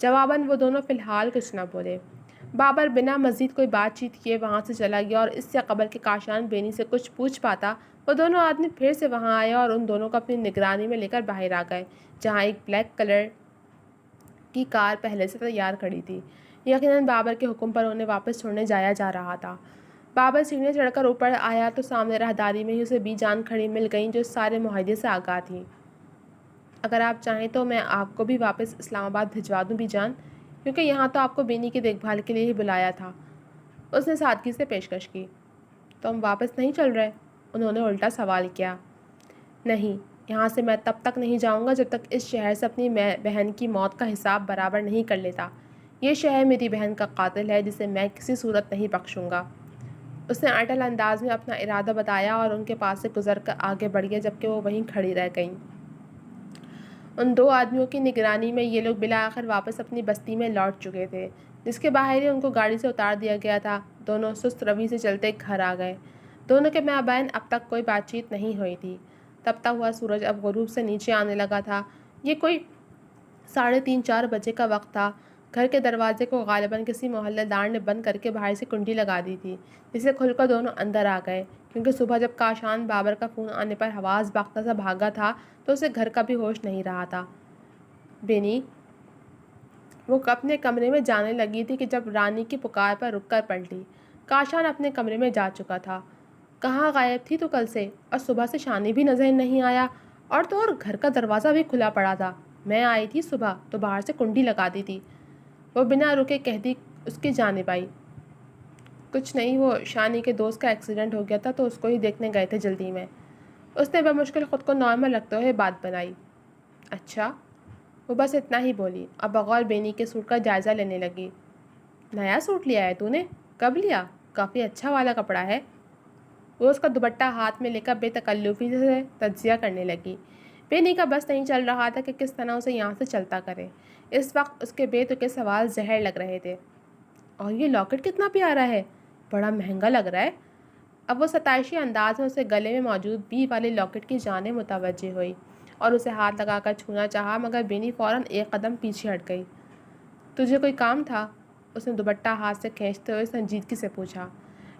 جواباً وہ دونوں فی الحال کچھ نہ بولے۔ بابر بنا مزید کوئی بات چیت کیے وہاں سے چلا گیا، اور اس سے قبل کہ کاشان بینی سے کچھ پوچھ پاتا، وہ دونوں آدمی پھر سے وہاں آئے اور ان دونوں کو اپنی نگرانی میں لے کر باہر آ گئے، جہاں ایک بلیک کلر کی کار پہلے سے تیار کھڑی تھی۔ یقیناً بابر کے حکم پر انہیں واپس چھوڑنے جایا جا رہا تھا۔ بابر سیڑھیاں چڑھ کر اوپر آیا تو سامنے راہداری میں ہی اسے بی جان کھڑی مل گئیں، جو اس سارے معاہدے سے آگاہ تھیں۔ اگر آپ چاہیں تو میں آپ کو بھی واپس اسلام آباد بھجوا دوں بی جان، کیونکہ یہاں تو آپ کو بینی کی دیکھ بھال کے لیے ہی بلایا تھا، اس نے سادگی سے پیشکش کی۔ تو ہم واپس نہیں چل رہے؟ انہوں نے الٹا سوال کیا۔ نہیں، یہاں سے میں تب تک نہیں جاؤں گا جب تک اس شہر سے اپنی بہن کی موت کا حساب برابر نہیں کر لیتا۔ یہ شہر میری بہن کا قاتل ہے، جسے میں کسی صورت نہیں بخشوں گا۔ اس نے اٹل انداز میں اپنا ارادہ بتایا اور ان کے پاس سے گزر کر آگے بڑھ گیا، جبکہ وہ وہیں کھڑی رہ گئیں۔ ان دو آدمیوں کی نگرانی میں یہ لوگ بالآخر واپس اپنی بستی میں لوٹ چکے تھے، جس کے باہر ہی ان کو گاڑی سے اتار دیا گیا تھا۔ دونوں سست روی سے چلتے گھر آ گئے۔ دونوں کے مابین اب تک کوئی بات چیت نہیں ہوئی تھی۔ تپتا ہوا سورج اب غروب سے نیچے آنے لگا تھا۔ یہ کوئی 3:30-4 بجے کا وقت تھا۔ گھر کے دروازے کو غالباً کسی محلے دار نے بند کر کے باہر سے کنڈی لگا دی تھی، جسے کھل کر دونوں اندر آ گئے، کیونکہ صبح جب کاشان بابر کا فون آنے پر حواس باختہ سا بھاگا تھا تو اسے گھر کا بھی ہوش نہیں رہا تھا۔ بینی، وہ اپنے کمرے میں جانے لگی تھی کہ جب رانی کی پکار پر رک کر پلٹی۔ کاشان اپنے کمرے میں جا چکا تھا۔ کہاں غائب تھی تو کل سے؟ اور صبح سے شانی بھی نظر نہیں آیا، اور گھر کا دروازہ بھی کھلا پڑا تھا۔ میں آئی تھی صبح تو باہر سے کنڈی لگا دی تھی، وہ بنا رکے کہتی اس کی جانب آئی۔ کچھ نہیں، وہ شانی کے دوست کا ایکسیڈنٹ ہو گیا تھا تو اس کو ہی دیکھنے گئے تھے جلدی میں، اس نے بمشکل خود کو نارمل رکھتے ہوئے بات بنائی۔ اچھا، وہ بس اتنا ہی بولی اور بغور بینی کے سوٹ کا جائزہ لینے لگی۔ نیا سوٹ لیا ہے تو نے؟ کب لیا؟ کافی اچھا والا کپڑا ہے۔ وہ اس کا دوپٹہ ہاتھ میں لے کر بے تکلفی سے تجزیہ کرنے لگی۔ بینی کا بس نہیں چل رہا تھا کہ کس طرح اسے یہاں سے چلتا کرے۔ اس وقت اس کے بے تکے سوال زہر لگ رہے تھے۔ اور یہ لاکٹ کتنا پیارا ہے، بڑا مہنگا لگ رہا ہے۔ اب وہ ستائشی انداز میں اسے گلے میں موجود بی والے لاکٹ کی جانب متوجہ ہوئی اور اسے ہاتھ لگا کر چھونا چاہا، مگر بینی فوراً ایک قدم پیچھے ہٹ گئی۔ تجھے کوئی کام تھا؟ اس نے دوپٹہ ہاتھ سے کھینچتے ہوئے سنجیدگی سے پوچھا۔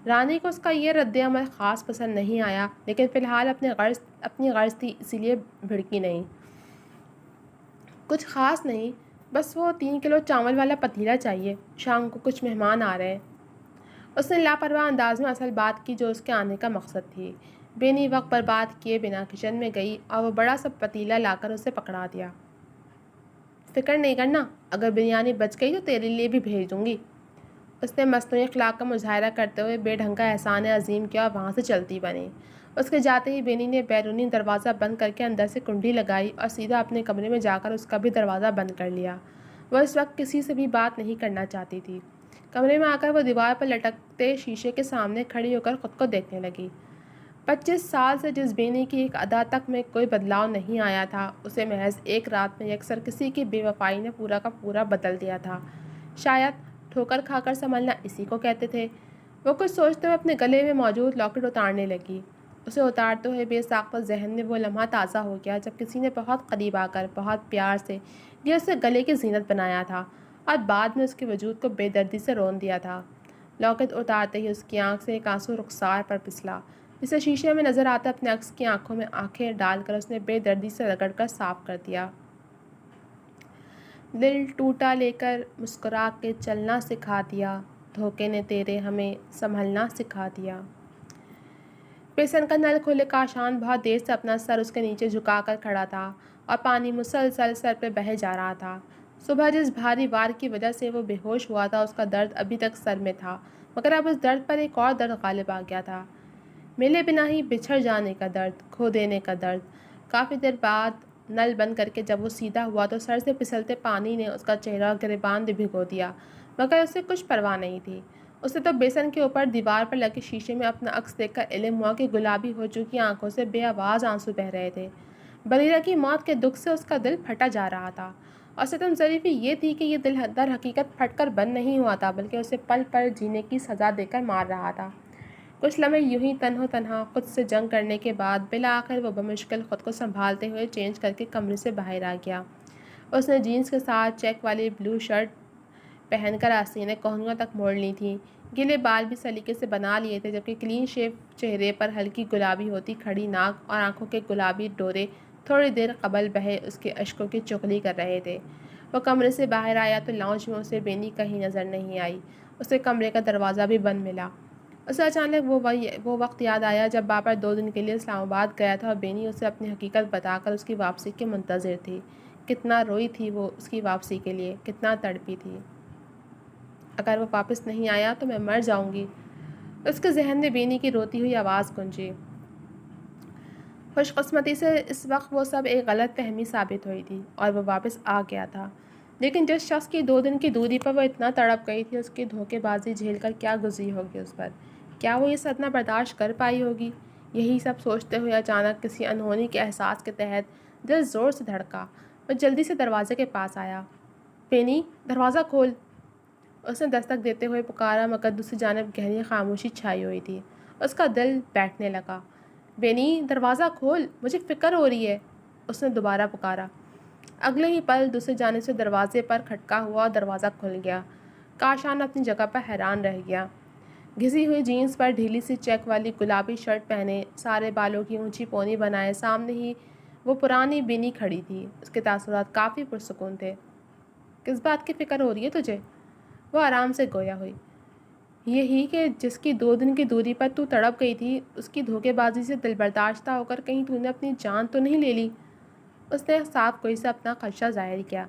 رانی کو اس کا یہ رد عمل خاص پسند نہیں آیا، لیکن فی الحال اپنی غرض تھی، اسی لیے بھڑکی نہیں۔ کچھ خاص نہیں، بس وہ 3 کلو چاول والا پتیلا چاہیے، شام کو کچھ مہمان آ رہے ہیں۔ اس نے لاپرواہ انداز میں اصل بات کی جو اس کے آنے کا مقصد تھی۔ بینی وقت برباد کیے بنا کچن میں گئی اور وہ بڑا سا پتیلا لا کر اسے پکڑا دیا۔ فکر نہیں کرنا، اگر بریانی بچ گئی تو تیرے لیے بھی بھیج دوں گی۔ اس نے مصنوعی اخلاق کا مظاہرہ کرتے ہوئے بے ڈھنگ کا احسان عظیم کیا اور وہاں سے چلتی بنی۔ اس کے جاتے ہی بینی نے بیرونی دروازہ بند کر کے اندر سے کنڈی لگائی اور سیدھا اپنے کمرے میں جا کر اس کا بھی دروازہ بند کر لیا۔ وہ اس وقت کسی سے بھی بات نہیں کرنا چاہتی تھی۔ کمرے میں آ کر وہ دیوار پر لٹکتے شیشے کے سامنے کھڑی ہو کر خود کو دیکھنے لگی۔ 25 سال سے جس بینی کی ایک ادا تک میں کوئی بدلاؤ نہیں آیا تھا، اسے محض ایک رات میں یکسر کسی کی بے وفائی نے پورا کا پورا بدل دیا تھا۔ شاید ٹھوکر کھا کر سنبھلنا اسی کو کہتے تھے۔ وہ کچھ سوچتے ہوئے اپنے گلے میں موجود لاکٹ اتارنے لگی۔ اسے اتارتے ہوئے بے ساختہ ذہن میں وہ لمحہ تازہ ہو گیا جب کسی نے بہت قریب آ کر بہت پیار سے یہ اسے گلے کی زینت بنایا تھا اور بعد میں اس کے وجود کو بے دردی سے رون دیا تھا۔ لاکٹ اتارتے ہی اس کی آنکھ سے ایک آنسو رخسار پر پھسلا، جسے شیشے میں نظر آتا اپنے عکس کی آنکھوں میں آنکھیں ڈال کر اس نے بے دردی سے رگڑ کر صاف کر دیا۔ دل ٹوٹا لے کر مسکرا کے چلنا سکھا دیا، دھوکے نے تیرے ہمیں سنبھلنا سکھا دیا۔ بیسن کا نل کھولے کاشان بہت دیر سے اپنا سر اس کے نیچے جھکا کر کھڑا تھا اور پانی مسلسل سر پہ بہہ جا رہا تھا۔ صبح جس بھاری وار کی وجہ سے وہ بے ہوش ہوا تھا، اس کا درد ابھی تک سر میں تھا، مگر اب اس درد پر ایک اور درد غالب آ گیا تھا، ملے بنا ہی بچھڑ جانے کا درد، کھو دینے کا درد۔ کافی دیر بعد نل بند کر کے جب وہ سیدھا ہوا تو سر سے پھسلتے پانی نے اس کا چہرہ گریباں بھگو دیا، مگر اسے کچھ پرواہ نہیں تھی۔ اسے تو بیسن کے اوپر دیوار پر لگے شیشے میں اپنا عکس دیکھ کر علم ہوا کہ گلابی ہو چکی آنکھوں سے بے آواز آنسو بہہ رہے تھے۔ بریرہ کی موت کے دکھ سے اس کا دل پھٹا جا رہا تھا، اور ستم ظریفی یہ تھی کہ یہ دل در حقیقت پھٹ کر بند نہیں ہوا تھا، بلکہ اسے پل پر جینے کی سزا دے کر مار رہا تھا۔ کچھ لمحے یوں ہی تنہا خود سے جنگ کرنے کے بعد بالآخر وہ بمشکل خود کو سنبھالتے ہوئے چینج کر کے کمرے سے باہر آ گیا اس نے جینس کے ساتھ چیک والی بلو شرٹ پہن کر آستینیں کوہنیوں تک موڑ لی تھیں. گیلے بال بھی سلیقے سے بنا لیے تھے، جبکہ کلین شیو چہرے پر ہلکی گلابی ہوتی کھڑی ناک اور آنکھوں کے گلابی ڈورے تھوڑی دیر قبل بہے اس کے اشکوں کی چغلی کر رہے تھے. وہ کمرے سے باہر آیا تو لاؤنج میں اسے بینی کہیں نظر نہیں آئی. اسے کمرے کا دروازہ بھی بند ملا. اسے اچانک وہ وقت یاد آیا جب بابر 2 دن کے لیے اسلام آباد گیا تھا اور بینی اسے اپنی حقیقت بتا کر اس کی واپسی کے منتظر تھی. کتنا روئی تھی وہ اس کی واپسی کے لیے، کتنا تڑپی تھی. اگر وہ واپس نہیں آیا تو میں مر جاؤں گی. اس کے ذہن میں بینی کی روتی ہوئی آواز گونجی. خوش قسمتی سے اس وقت وہ سب ایک غلط فہمی ثابت ہوئی تھی اور وہ واپس آ گیا تھا. لیکن جس شخص کی 2 دن کی دوری پر وہ اتنا تڑپ گئی تھی، اس کی دھوکے بازی جھیل کر کیا گزری ہوگی اس پر. کیا وہ یہ صدمہ برداشت کر پائی ہوگی؟ یہی سب سوچتے ہوئے اچانک کسی انہونی کے احساس کے تحت دل زور سے دھڑکا. وہ جلدی سے دروازے کے پاس آیا. بینی، دروازہ کھول. اس نے دستک دیتے ہوئے پکارا، مگر دوسری جانب گہری خاموشی چھائی ہوئی تھی. اس کا دل بیٹھنے لگا. بینی، دروازہ کھول، مجھے فکر ہو رہی ہے. اس نے دوبارہ پکارا. اگلے ہی پل دوسری جانب سے دروازے پر کھٹکا ہوا اور دروازہ کھل گیا. کاشان اپنی جگہ پر حیران رہ گیا. گھسی ہوئی جینس پر ڈھیلی سی چیک والی گلابی شرٹ پہنے، سارے بالوں کی اونچی پونی بنائے سامنے ہی وہ پرانی بینی کھڑی تھی. اس کے تاثرات کافی پرسکون تھے. کس بات کی فکر ہو رہی ہے تجھے؟ وہ آرام سے گویا ہوئی. یہی کہ جس کی 2 دن کی دوری پر تو تڑپ گئی تھی، اس کی دھوکے بازی سے دل برداشتہ ہو کر کہیں تو نے اپنی جان تو نہیں لے لی. اس نے صاف گوئی سے اپنا خدشہ ظاہر کیا.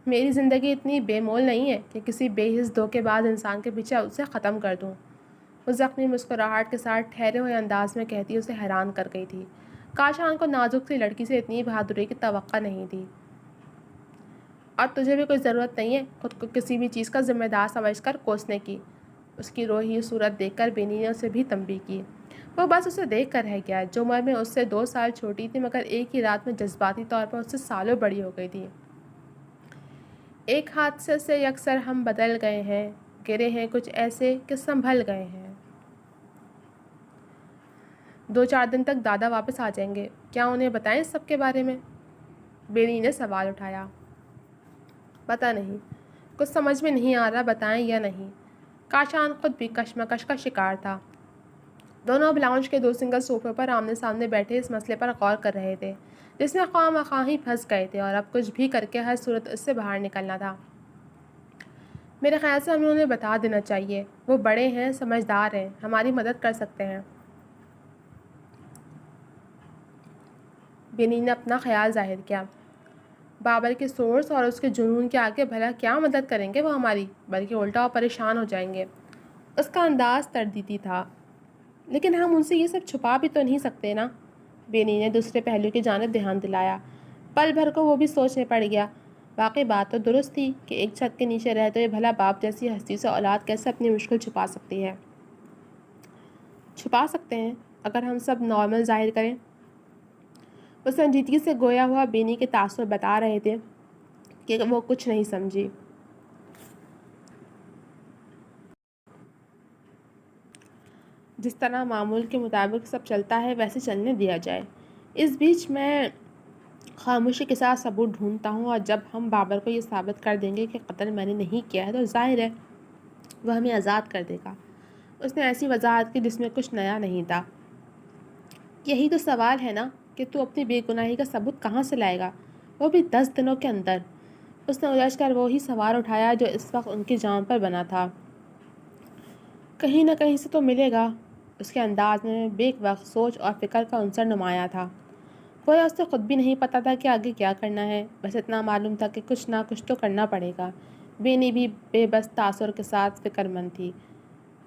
میری زندگی اتنی بے مول نہیں ہے کہ کسی بے حس دھوکے باز انسان کے پیچھے اسے ختم کر دوں. وہ زخمی مسکراہٹ کے ساتھ ٹھہرے ہوئے انداز میں کہتی اسے حیران کر گئی تھی. کاشان کو نازک سی لڑکی سے اتنی بہادری کی توقع نہیں تھی. اور تجھے بھی کوئی ضرورت نہیں ہے خود کو کسی بھی چیز کا ذمہ دار سمجھ کر کوسنے کی. اس کی روئی صورت دیکھ کر بینی نے اسے بھی تنبیہ کی. وہ بس اسے دیکھ کر رہ گیا، جو عمر میں اس سے 2 سال چھوٹی تھی مگر ایک ہی رات میں جذباتی طور پر اس سے سالوں بڑی ہو گئی تھی. ایک حادثے سے یکسر ہم بدل گئے ہیں، گرے ہیں کچھ ایسے کہ سنبھل گئے ہیں. 2-4 دن تک دادا واپس آ جائیں گے، کیا انہیں بتائیں اس سب کے بارے میں؟ بینی نے سوال اٹھایا. پتہ نہیں، کچھ سمجھ میں نہیں آ رہا بتائیں یا نہیں. کاشان خود بھی کشمکش کا شکار تھا. دونوں اب لاؤنج کے 2 سنگل صوفے پر آمنے سامنے بیٹھے اس مسئلے پر غور کر رہے تھے جس میں خواہ مخواہ ہی پھنس گئے تھے اور اب کچھ بھی کر کے ہر صورت اس سے باہر نکلنا تھا. میرے خیال سے ہمیں انہیں بتا دینا چاہیے. وہ بڑے ہیں، سمجھدار ہیں، ہماری مدد کر سکتے ہیں. بینی نے اپنا خیال ظاہر کیا. بابر کے سورس اور اس کے جنون کے آگے بھلا کیا مدد کریں گے وہ ہماری، بلکہ الٹا اور پریشان ہو جائیں گے. اس کا انداز تردیدی تھا. لیکن ہم ان سے یہ سب چھپا بھی تو نہیں سکتے نا. بینی نے دوسرے پہلو کی جانب دھیان دلایا. پل بھر کو وہ بھی سوچنے پڑ گیا. واقعی بات تو درست تھی کہ ایک چھت کے نیچے رہتے ہوئے بھلا باپ جیسی ہستی سے اولاد کیسے اپنی مشکل چھپا سکتی ہے. چھپا سکتے ہیں اگر ہم سب نارمل ظاہر کریں. وہ سنجیدگی سے گویا ہوا بینی کے تاثر بتا رہے تھے کہ وہ کچھ نہیں سمجھی. جس طرح معمول کے مطابق سب چلتا ہے ویسے چلنے دیا جائے. اس بیچ میں خاموشی کے ساتھ ثبوت ڈھونڈتا ہوں، اور جب ہم بابر کو یہ ثابت کر دیں گے کہ قتل میں نے نہیں کیا ہے تو ظاہر ہے وہ ہمیں آزاد کر دے گا. اس نے ایسی وضاحت کی جس میں کچھ نیا نہیں تھا. یہی تو سوال ہے نا کہ تو اپنی بے گناہی کا ثبوت کہاں سے لائے گا، وہ بھی 10 دنوں کے اندر. اس نے الجھ کر وہی سوال اٹھایا جو اس وقت ان کی جان پر بنا تھا. کہیں نہ کہیں سے تو ملے گا. اس کے انداز میں بیک وقت سوچ اور فکر کا عنصر نمایاں تھا. گویا اسے خود بھی نہیں پتہ تھا کہ آگے کیا کرنا ہے، بس اتنا معلوم تھا کہ کچھ نہ کچھ تو کرنا پڑے گا. بینی بھی بے بس تاثر کے ساتھ فکر مند تھی.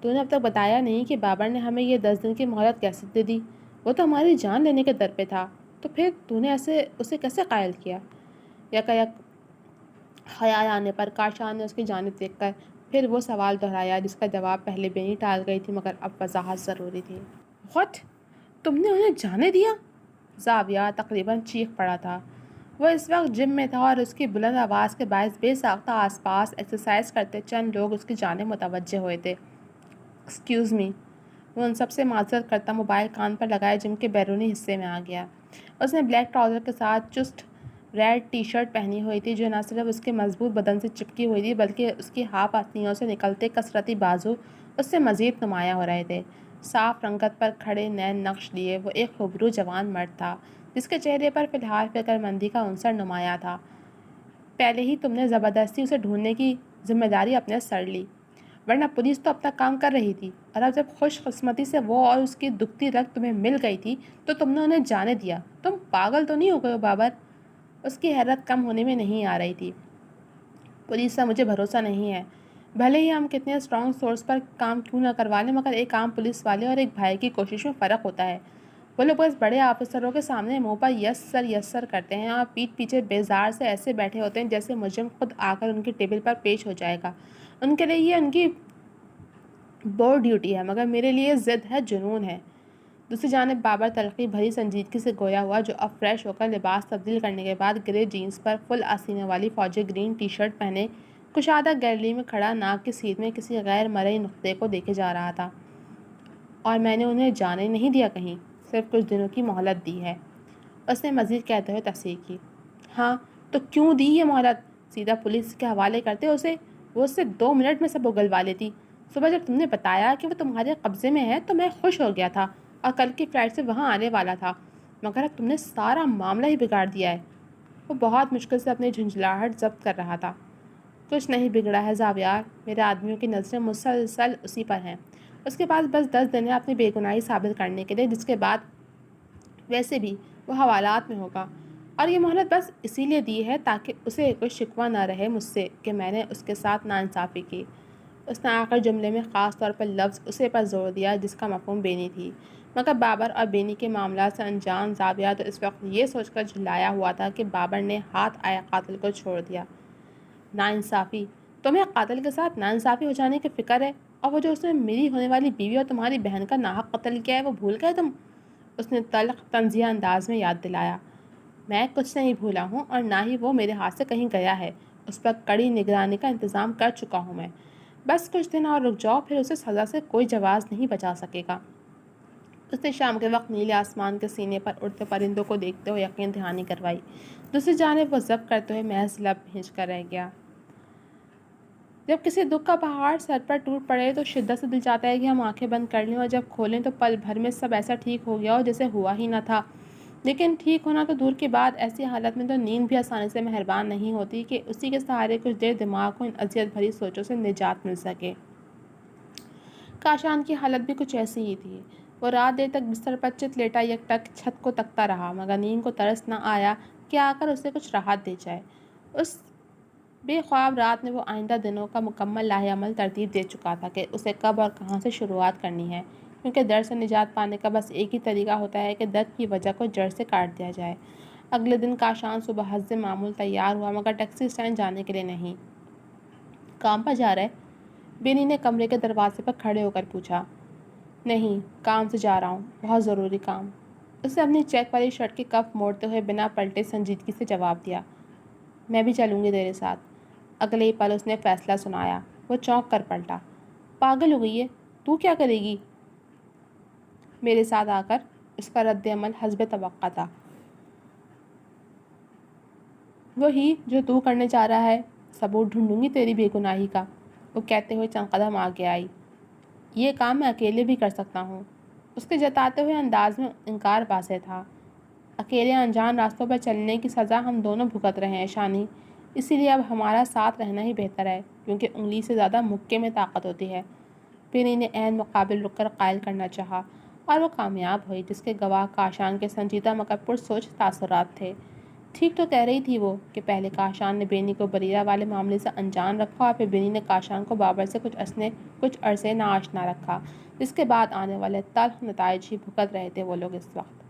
تو نے اب تک بتایا نہیں کہ بابر نے ہمیں یہ 10 دن کی مہلت کیسے دے دی؟ وہ تو ہماری جان لینے کے در پہ تھا. تو پھر تو نے اسے کیسے قائل کیا؟ یک خیال آنے پر کاشان نے اس کی جانب دیکھ کر پھر وہ سوال دہرایا جس کا جواب پہلے بینی ٹال گئی تھی مگر اب وضاحت ضروری تھی. واٹ؟ تم نے انہیں جانے دیا؟ زاویہ تقریباً چیخ پڑا تھا. وہ اس وقت جم میں تھا اور اس کی بلند آواز کے باعث بے ساختہ آس پاس ایکسرسائز کرتے چند لوگ اس کی جانب متوجہ ہوئے تھے. Excuse me. وہ ان سب سے معذرت کرتا موبائل کان پر لگائے جم کے بیرونی حصے میں آ گیا. اس نے بلیک ٹراؤزر کے ساتھ چست ریڈ ٹی شرٹ پہنی ہوئی تھی جو نہ صرف اس کے مضبوط بدن سے چپکی ہوئی تھی بلکہ اس کی ہاف آستینوں سے نکلتے کثرتی بازو اس سے مزید نمایاں ہو رہے تھے۔ صاف رنگت پر کھڑے نین نقش لیے وہ ایک خوبرو جوان مرد تھا جس کے چہرے پر فی الحال فکر مندی کا عنصر نمایاں تھا۔ پہلے ہی تم نے زبردستی اسے ڈھونڈنے کی ذمہ داری اپنے سر لی، ورنہ پولیس تو اپنا کام کر رہی تھی، اور اب جب خوش قسمتی سے وہ اور اس کی دکھتی رگ تمہیں مل گئی تھی تو تم نے انہیں جانے دیا۔ تم پاگل تو نہیں ہو گئے ہو بابر؟ اس کی حیرت کم ہونے میں نہیں آ رہی تھی۔ پولیس سے مجھے بھروسہ نہیں ہے، بھلے ہی ہم کتنے اسٹرانگ سورس پر کام کیوں نہ کروا لیں، مگر ایک عام پولیس والے اور ایک بھائی کی کوشش میں فرق ہوتا ہے۔ وہ لوگ بس بڑے آفیسروں کے سامنے منہ پر یس سر کرتے ہیں اور پیٹھ پیچھے بیزار سے ایسے بیٹھے ہوتے ہیں جیسے مجرم خود آ کر ان کی ٹیبل پر پیش ہو جائے گا۔ ان کے لیے یہ ان کی بورڈ ڈیوٹی ہے، مگر میرے لیے ضد ہے، جنون ہے۔ دوسری جانب بابر تلخی بھری سنجیدگی سے گویا ہوا، جو اب فریش ہو کر لباس تبدیل کرنے کے بعد گرے جینس پر فل آستینوں والی فوجی گرین ٹی شرٹ پہنے کشادہ گیلری میں کھڑا ناک کی سیدھ میں کسی غیر مرئی نقطے کو دیکھے جا رہا تھا۔ اور میں نے انہیں جانے نہیں دیا کہیں، صرف کچھ دنوں کی مہلت دی ہے، اس نے مزید کہتے ہوئے تصحیح کی۔ ہاں تو کیوں دی یہ مہلت؟ سیدھا پولیس کے حوالے کرتے اسے، وہ اس سے 2 منٹ میں سب اگلوا لیتی۔ صبح جب تم نے بتایا کہ وہ تمہارے قبضے میں ہے تو میں خوش ہو گیا تھا اور کل کی فلائٹ سے وہاں آنے والا تھا، مگر اب تم نے سارا معاملہ ہی بگاڑ دیا ہے۔ وہ بہت مشکل سے اپنی جھنجھلاہٹ ضبط کر رہا تھا۔ کچھ نہیں بگڑا ہے زاویار، میرے آدمیوں کی نظریں مسلسل اسی پر ہیں۔ اس کے پاس بس 10 دن ہے اپنی بے گناہی ثابت کرنے کے لیے، جس کے بعد ویسے بھی وہ حوالات میں ہوگا، اور یہ مہلت بس اسی لیے دی ہے تاکہ اسے کوئی شکوہ نہ رہے مجھ سے کہ میں نے اس کے ساتھ ناانصافی کی۔ اس نے آخر جملے میں خاص طور پر لفظ اسے پر زور دیا جس کا مفہوم بینی تھی، مگر بابر اور بینی کے معاملات سے انجان زاویہ تو اس وقت یہ سوچ کر جھلایا ہوا تھا کہ بابر نے ہاتھ آیا قاتل کو چھوڑ دیا۔ ناانصافی؟ تمہیں قاتل کے ساتھ ناانصافی ہو جانے کی فکر ہے، اور وہ جو اس نے میری ہونے والی بیوی اور تمہاری بہن کا ناحق قتل کیا ہے وہ بھول گئے تم؟ اس نے تلخ طنزیہ انداز میں یاد دلایا۔ میں کچھ نہیں بھولا ہوں اور نہ ہی وہ میرے ہاتھ سے کہیں گیا ہے، اس پر کڑی نگرانی کا انتظام کر چکا ہوں میں۔ بس کچھ دن اور رک جاؤ، پھر اسے سزا سے کوئی جواز نہیں بچا سکے گا۔ اس نے شام کے وقت نیلے آسمان کے سینے پر اڑتے پرندوں کو دیکھتے ہوئے یقین دہانی کروائی۔ دوسری جانب وہ ضبط کرتے ہوئے محض لب بھینچ کر رہ گیا۔ جب کسی دکھ کا پہاڑ سر پر ٹوٹ پڑے تو شدت سے دل چاہتا ہے کہ ہم آنکھیں بند کر لیں اور جب کھولیں تو پل بھر میں سب ایسا ٹھیک ہو گیا ہو جیسے ہوا ہی نہ تھا۔ لیکن ٹھیک ہونا تو دور کی بات، ایسی حالت میں تو نیند بھی آسانی سے مہربان نہیں ہوتی کہ اسی کے سہارے کچھ دیر دماغ کو ان اذیت بھری سوچوں سے نجات مل سکے۔ کاشان کی حالت بھی کچھ ایسی ہی تھی۔ وہ رات دیر تک بستر پر چت لیٹا یک ٹک چھت کو تکتا رہا، مگر نیند کو ترس نہ آیا کہ آ کر اسے کچھ راحت دے جائے۔ اس بے خواب رات میں وہ آئندہ دنوں کا مکمل لاہ عمل ترتیب دے چکا تھا کہ اسے کب اور کہاں سے شروعات کرنی ہے، کیونکہ درد سے نجات پانے کا بس ایک ہی طریقہ ہوتا ہے کہ درد کی وجہ کو جڑ سے کاٹ دیا جائے۔ اگلے دن کاشان صبح حسب معمول تیار ہوا، مگر ٹیکسی اسٹینڈ جانے کے لیے نہیں۔ کام پر جا رہے؟ بینی نے کمرے کے دروازے پر کھڑے ہو کر پوچھا۔ نہیں، کام سے جا رہا ہوں، بہت ضروری کام۔ اسے اپنی چیک والی شرٹ کی کف موڑتے ہوئے بنا پلٹے سنجیدگی سے جواب دیا۔ میں بھی چلوں گی تیرے ساتھ۔ اگلے ہی پل اس نے فیصلہ سنایا۔ وہ چونک کر پلٹا۔ پاگل ہو گئی ہے، تو کیا کرے گی میرے ساتھ آ کر؟ اس کا رد عمل حسب توقع تھا۔ وہی جو تو کرنے جا رہا ہے، ثبوت ڈھونڈوں گی تیری بے گناہی کا، وہ کہتے ہوئے چند قدم آگے آئی۔ یہ کام میں اکیلے بھی کر سکتا ہوں۔ اس کے جتاتے ہوئے انداز میں انکار واضح تھا۔ اکیلے انجان راستوں پر چلنے کی سزا ہم دونوں بھگت رہے ہیں شانی، اسی لیے اب ہمارا ساتھ رہنا ہی بہتر ہے، کیونکہ انگلی سے زیادہ مکے میں طاقت ہوتی ہے۔ بینی نے عین مقابل رک کر قائل کرنا چاہا، اور وہ کامیاب ہوئی، جس کے گواہ کاشان کے سنجیدہ مگر پرسوچ تاثرات تھے۔ ٹھیک تو کہہ رہی تھی وہ کہ پہلے کاشان نے بینی کو بریرہ والے معاملے سے انجان رکھا اور پھر بینی نے کاشان کو بابر سے کچھ عرصے ناآشنا رکھا، جس کے بعد آنے والے تلخ نتائج ہی بھگت رہے تھے وہ لوگ اس وقت۔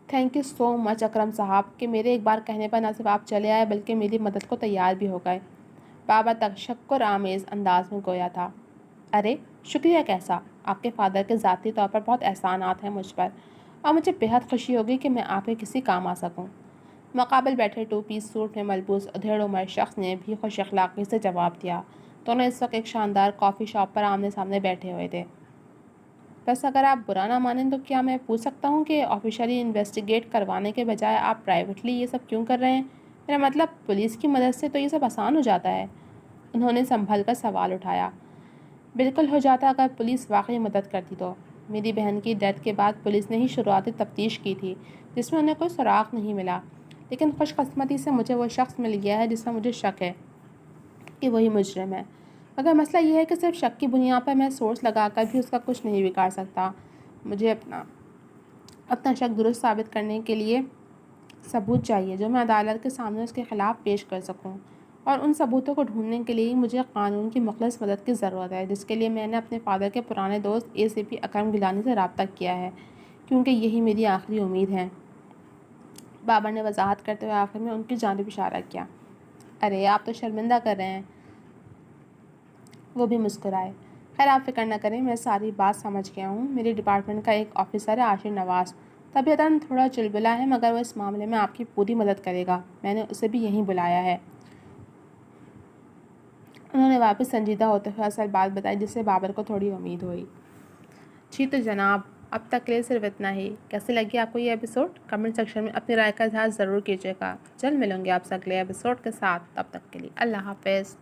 تھینک یو سو مچ اکرم صاحب کہ میرے ایک بار کہنے پر نہ صرف آپ چلے آئے بلکہ میری مدد کو تیار بھی ہو گئے۔ بابا تشکر آمیز انداز میں گویا تھا۔ ارے شکریہ کیسا، آپ کے فادر کے ذاتی طور پر بہت احسانات ہیں مجھ پر، اور مجھے بہت خوشی ہوگی کہ میں آپ کے کسی کام آ سکوں۔ مقابل بیٹھے 2 پیس سوٹ میں ملبوس ادھیڑ عمر شخص نے بھی خوش اخلاقی سے جواب دیا۔ دونوں اس وقت ایک شاندار کافی شاپ پر آمنے سامنے بیٹھے ہوئے تھے۔ بس اگر آپ برا نہ مانیں تو کیا میں پوچھ سکتا ہوں کہ آفیشلی انویسٹیگیٹ کروانے کے بجائے آپ پرائیویٹلی یہ سب کیوں کر رہے ہیں؟ میرا مطلب پولیس کی مدد سے تو یہ سب آسان ہو جاتا ہے۔ انہوں نے سنبھل کر سوال اٹھایا۔ بالکل ہو جاتا اگر پولیس واقعی مدد کرتی تو۔ میری بہن کی ڈیتھ کے بعد پولیس نے ہی شروعاتی تفتیش کی تھی جس میں انہیں کوئی سراغ نہیں ملا، لیکن خوش قسمتی سے مجھے وہ شخص مل گیا ہے جس کا مجھے شک ہے کہ وہی مجرم ہے۔ مگر مسئلہ یہ ہے کہ صرف شک کی بنیاد پر میں سورس لگا کر بھی اس کا کچھ نہیں بگاڑ سکتا۔ مجھے اپنا شک درست ثابت کرنے کے لیے ثبوت چاہیے جو میں عدالت کے سامنے اس کے خلاف پیش کر سکوں، اور ان ثبوتوں کو ڈھونڈنے کے لیے مجھے قانون کی مخلص مدد کی ضرورت ہے، جس کے لیے میں نے اپنے فادر کے پرانے دوست ACP اکرم گیلانی سے رابطہ کیا ہے، کیونکہ یہی میری آخری امید ہے۔ بابر نے وضاحت کرتے ہوئے آخر میں ان کی جانب اشارہ کیا۔ ارے آپ تو شرمندہ کر رہے ہیں۔ وہ بھی مسکرائے۔ خیر آپ فکر نہ کریں، میں ساری بات سمجھ گیا ہوں۔ میرے ڈپارٹمنٹ کا ایک آفیسر ہے عاشر نواز، طبیعتاً تھوڑا چلبلا ہے مگر وہ اس معاملے میں آپ کی پوری مدد کرے گا۔ میں نے اسے بھی یہیں بلایا ہے۔ انہوں نے واپس سنجیدہ ہوتے ہوئے اصل بات بتائی جس سے بابر کو تھوڑی امید ہوئی۔ جی تو جناب، اب تک کے لیے صرف اتنا ہی۔ کیسے لگی آپ کو یہ ایپیسوڈ؟ کمنٹ سیکشن میں اپنی رائے کا اظہار ضرور کیجیے گا۔ جلد ملوں گے آپ سے اگلے ایپیسوڈ کے ساتھ، تب تک کے لیے اللہ حافظ۔